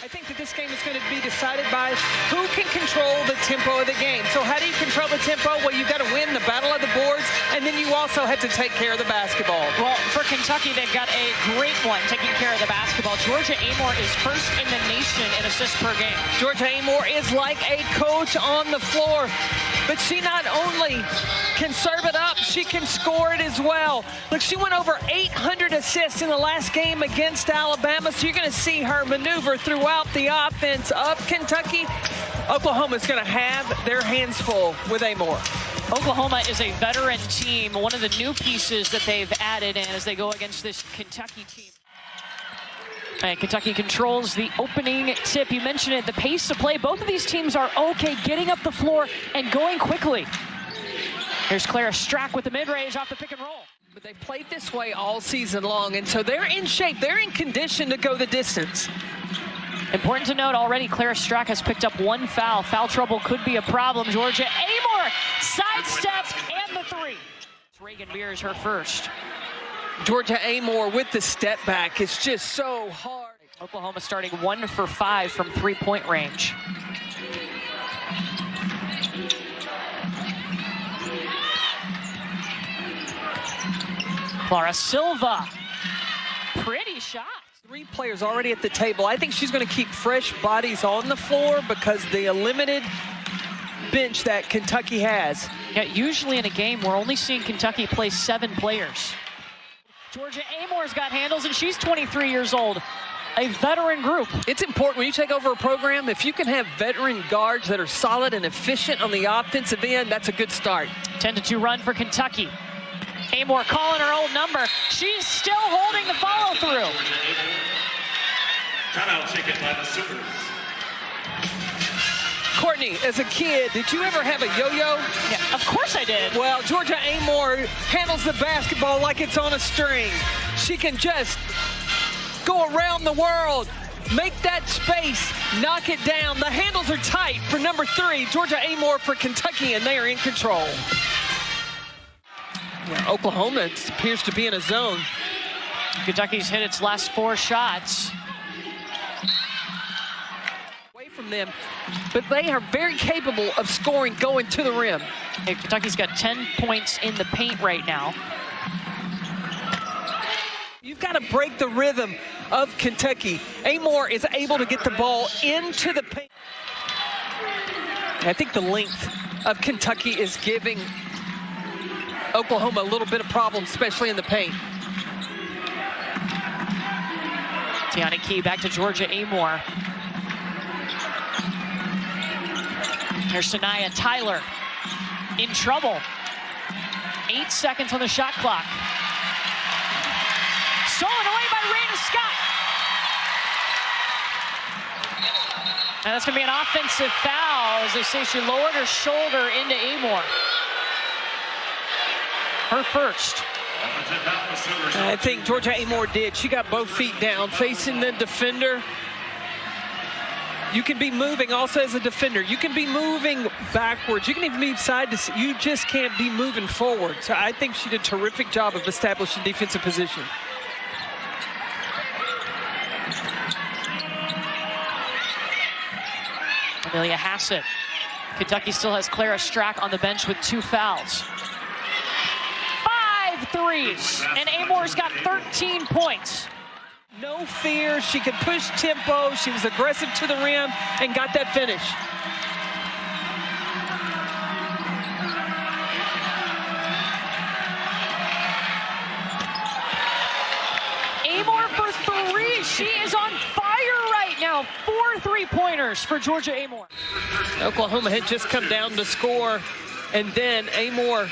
think that this game is going to be decided by who can control the tempo of the game. So how do you control the tempo? Well, you've got to win the battle of the boards, and then you also have to take care of the basketball. Well, for Kentucky, they've got a great one taking care of the basketball. Georgia-Amoore is first in the nation in assists per game. Georgia-Amoore is like a coach on the floor, but she not only can serve it up, she can score it as well. Look, she went over 800 assists in the last game against Alabama, so you're going to see her maneuver throughout the offense of Kentucky. Oklahoma's going to have their hands full with Amoore. Oklahoma is a veteran team, one of the new pieces that they've added in as they go against this Kentucky team. And Kentucky controls the opening tip. You mentioned it, the pace of play. Both of these teams are okay getting up the floor and going quickly. Here's Clara Strack with the mid-range off the pick and roll. But they've played this way all season long, and so they're in shape. They're in condition to go the distance. Important to note already, Clara Strack has picked up one foul. Foul trouble could be a problem. Georgia-Amoore, sidestep, and the three. Reagan Beers her first. Georgia-Amoore with the step back. It's just so hard. Oklahoma starting 1 for 5 from three-point range. Clara Silva, pretty shot. 3 players already at the table. I think she's going to keep fresh bodies on the floor because the limited bench that Kentucky has. Yeah, usually in a game, we're only seeing Kentucky play 7 players. Georgia-Amoore's got handles, and she's 23 years old. A veteran group. It's important when you take over a program, if you can have veteran guards that are solid and efficient on the offensive end, that's a good start. 10-2 run for Kentucky. Amoore calling her old number. She's still holding the follow-through. Timeout taken by the Sooners. Courtney, as a kid, did you ever have a yo-yo? Yeah, of course I did. Well, Georgia-Amoore handles the basketball like it's on a string. She can just go around the world, make that space, knock it down. The handles are tight for number 3, Georgia-Amoore for Kentucky, and they are in control. Yeah, Oklahoma appears to be in a zone. Kentucky's hit its last 4 shots. Away from them, but they are very capable of scoring going to the rim. Hey, Kentucky's got 10 points in the paint right now. You've got to break the rhythm of Kentucky. Amoore is able to get the ball into the paint. I think the length of Kentucky is giving Oklahoma a little bit of problem, especially in the paint. Tiana Key back to Georgia-Amoore. Here's Sanaya Tyler in trouble. 8 seconds on the shot clock. Stolen away by Raina Scott. And that's going to be an offensive foul as they say she lowered her shoulder into Amoore. Her first. I think Georgia-Amoore did. She got both feet down, facing the defender. You can be moving also as a defender. You can be moving backwards. You can even move side to side. You just can't be moving forward. So I think she did a terrific job of establishing defensive position. Amelia Hassett. Kentucky still has Clara Strack on the bench with 2 fouls. 5 threes, and Amoore's got 13 points. No fear, she could push tempo, she was aggressive to the rim, and got that finish. Amoore for 3, she is on fire right now. 4 3-pointers for Georgia-Amoore. Oklahoma had just come down to score, and then Amoore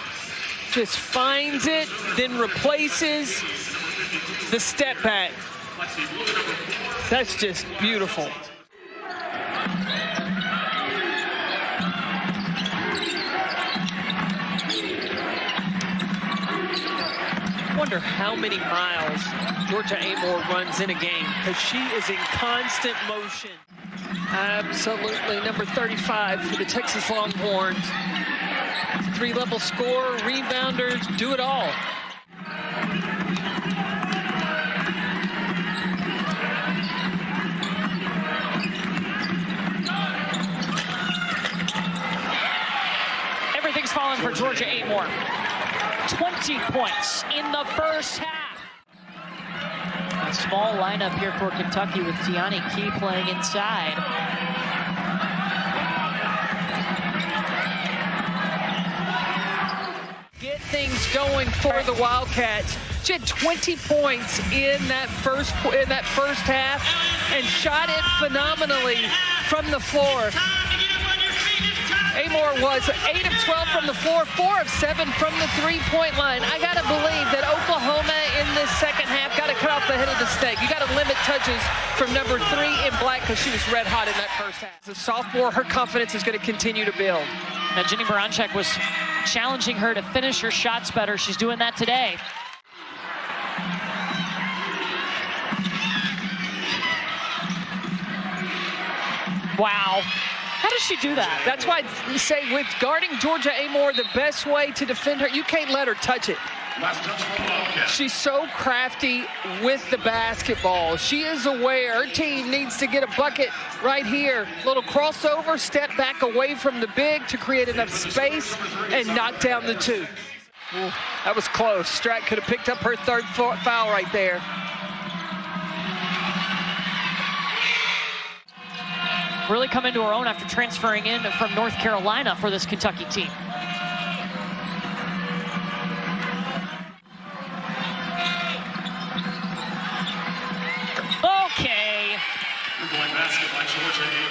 just finds it, then replaces the step back. That's just beautiful. I wonder how many miles Georgia-Amoore runs in a game, because she is in constant motion. Absolutely, number 35 for the Texas Longhorns. 3-level scorer, rebounder, do it all. Georgia Amoore. 20 points in the first half. A small lineup here for Kentucky with Tiani Key playing inside. Get things going for the Wildcats. She had 20 points in that first half and shot it phenomenally from the floor. Amoore was 8 of 12 from the floor, 4 of 7 from the three-point line. I got to believe that Oklahoma in this second half got to cut off the head of the snake. You got to limit touches from number 3 in black because she was red hot in that first half. As a sophomore, her confidence is going to continue to build. Now, Jenny Baranczyk was challenging her to finish her shots better. She's doing that today. Wow. How does she do that? That's why I say with guarding Georgia Amoore, the best way to defend her, you can't let her touch it. She's so crafty with the basketball. She is aware her team needs to get a bucket right here. Little crossover, step back away from the big to create enough space and knock down the 2. Ooh, that was close. Stratt could have picked up her third foul right there. Really come into her own after transferring in from North Carolina for this Kentucky team. Okay.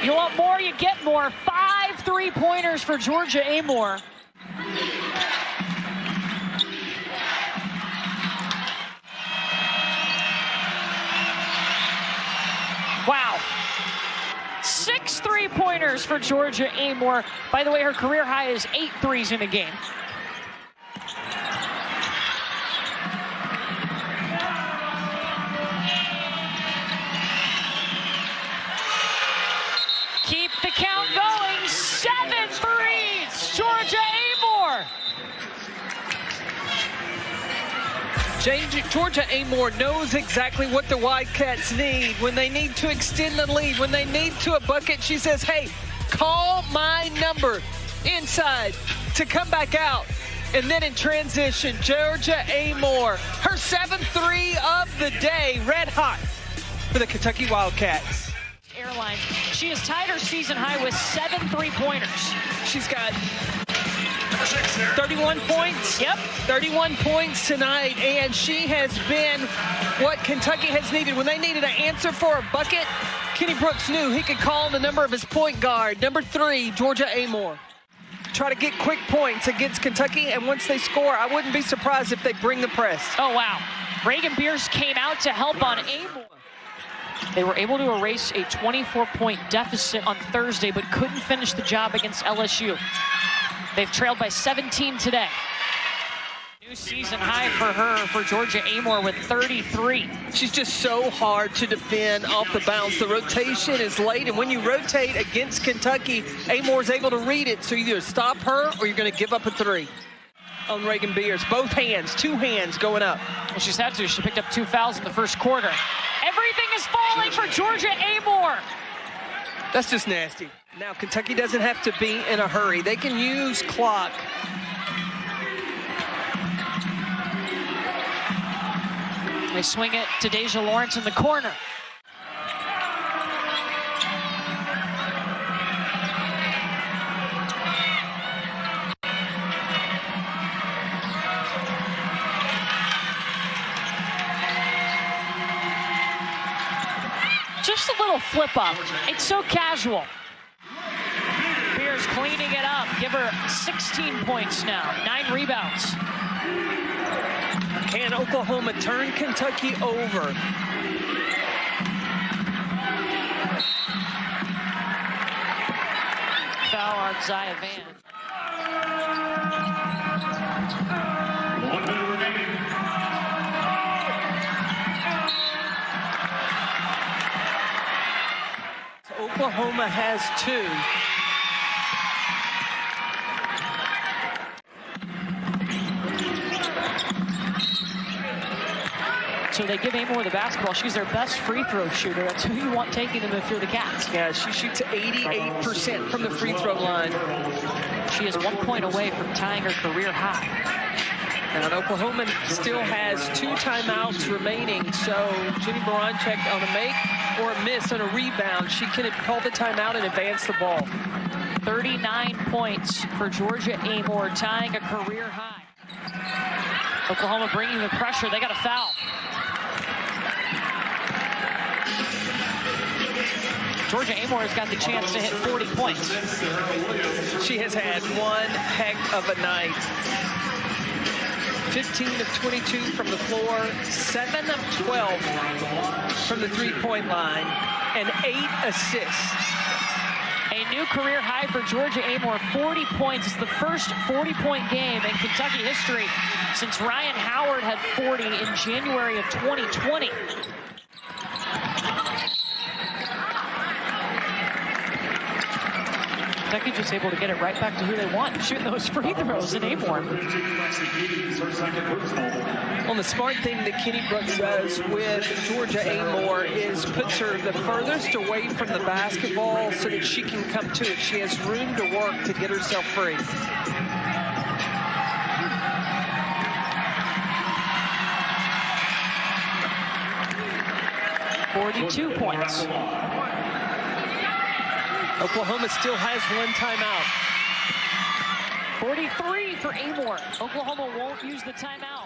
You want more, you get more. 5 3-pointers for Georgia Amoore. Wow. 6 3-pointers for Georgia Amoore. By the way, her career high is 8 threes in a game. Keep the count going. 7 threes. Georgia Amoore. Georgia Amoore knows exactly what the Wildcats need. When they need to extend the lead, when they need to a bucket, she says, hey, call my number inside to come back out. And then in transition, Georgia Amoore, her 7th 3 of the day, red hot for the Kentucky Wildcats. Airlines, she has tied her season high with 7 3-pointers. She's got 31 points. Yep. 31 points tonight, and she has been what Kentucky has needed. When they needed an answer for a bucket, Kenny Brooks knew he could call the number of his point guard, number 3, Georgia Amoore. Try to get quick points against Kentucky, and once they score, I wouldn't be surprised if they bring the press. Oh, wow. Reagan Beers came out to help on Amoore. They were able to erase a 24-point deficit on Thursday, but couldn't finish the job against LSU. They've trailed by 17 today. New season high for her, for Georgia Amoore with 33. She's just so hard to defend off the bounce. The rotation is late, and when you rotate against Kentucky, Amoore's able to read it, so you either stop her or you're going to give up a 3 on Reagan Beers. Both hands, 2 hands going up. Well, she's had to. She picked up 2 fouls in the first quarter. Everything is falling for Georgia Amoore. That's just nasty. Now, Kentucky doesn't have to be in a hurry. They can use clock. They swing it to Deja Lawrence in the corner. Just a little flip up. It's so casual. Beers cleaning it up. Give her 16 points now. 9 rebounds. Can Oklahoma turn Kentucky over? Foul on Zaya Van. Oklahoma has 2. So they give Amoore the basketball. She's their best free throw shooter. That's who you want taking them if you're the Cats. Yeah, she shoots 88% from the free throw line. She is 1 point away from tying her career high. And Oklahoma still has 2 timeouts remaining, so Jenny Baranczyk on a make or a miss on a rebound, she can call the timeout and advance the ball. 39 points for Georgia-Amoore, tying a career high. Oklahoma bringing the pressure. They got a foul. Georgia-Amoore has got the chance to hit 40 points. She has had one heck of a night. 15 of 22 from the floor, 7 of 12 from the three-point line, and 8 assists. A new career high for Georgia-Amoore, 40 points. It's the first 40-point game in Kentucky history since Ryan Howard had 40 in January of 2020. Kentucky just able to get it right back to who they want, shooting those free throws in Amoore. Well, the smart thing that Kenny Brooks does with Georgia-Amoore is puts her the furthest away from the basketball so that she can come to it. She has room to work to get herself free. .42 points. Oklahoma still has 1 timeout. 43 for Amoore. Oklahoma won't use the timeout.